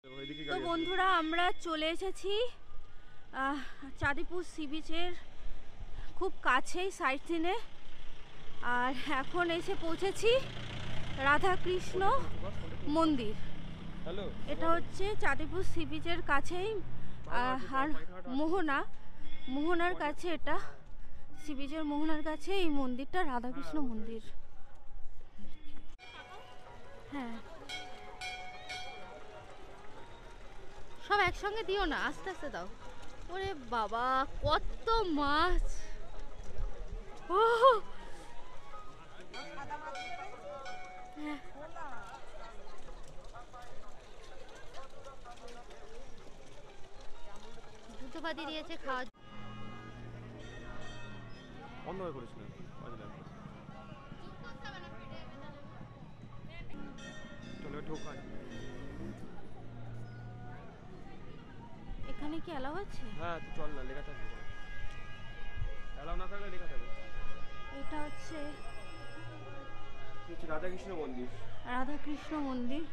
তো বন্ধুরা আমরা চলে এসেছি চাঁদিপুর সি বিচের খুব কাছেই সাইট সিনে। আর এখন এসে পৌঁছেছি রাধাকৃষ্ণ মন্দির। এটা হচ্ছে চাঁদিপুর সি বিচের কাছেই আর মোহনার কাছে, এটা সি বিচের মোহনার কাছে এই মন্দিরটা রাধাকৃষ্ণ মন্দির। হ্যাঁ, সব একসঙ্গে দিও না, আস্তে আস্তে দাও। ওরে বাবা কত মাছ! ও দুধবাদি দিয়েছে খাওয়া। বন্ধ হয়ে করিস না, চলো ঢোকা। এখানে কি অ্যালাউ আছে? হ্যাঁ তুই চল না, লেখা থাকবে। অ্যালাউ না থাকলে লেখা থাকবে। এটা হচ্ছে রাধাকৃষ্ণ মন্দির। রাধাকৃষ্ণ মন্দির।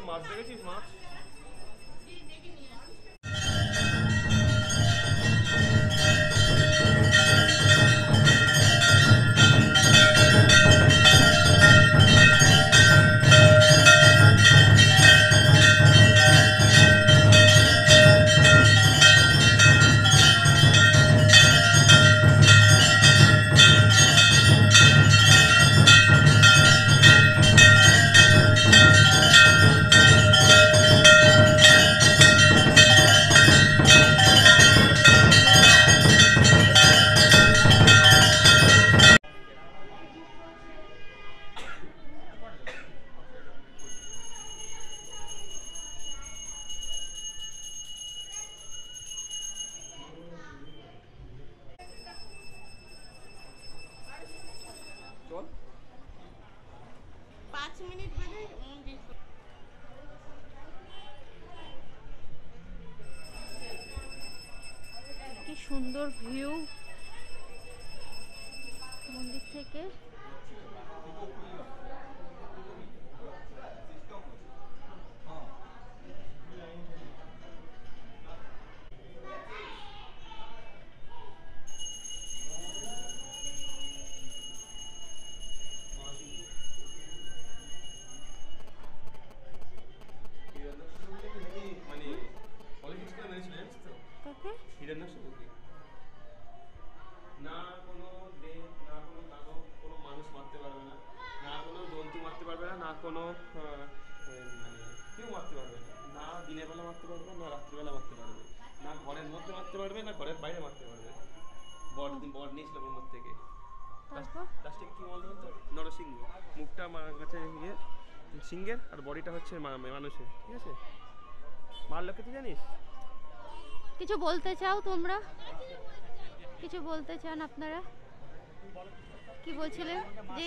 মাছ দেখেছিস? মাছ কি সুন্দর ভিউ মন্দির থেকে। না কোনো দেব, না কোনো দানব, কোনো মানুষ মারতে পারবে না, না কোনো জন্তু মারতে পারবে না, না কোনো মানে কেউ মারতে পারবে না। না দিনের বেলা মারতে পারবে, না রাত্রিবেলা মারতে পারবে, না ঘরের মধ্যে মারতে পারবে, না ঘরের বাইরে মারতে পারবে। বর নিয়েছিল মোহাম্মদ থেকে। লাস্টে কি বলতো? নরসিংহ। মুখটা কাছে ইয়ে সিংহের আর বডিটা হচ্ছে মানুষের। ঠিক আছে? মারলো কে তুই জানিস? কিছু বলতে চাও তোমরা? কিছু বলতে চান আপনারা? কি বলছিলেন? যে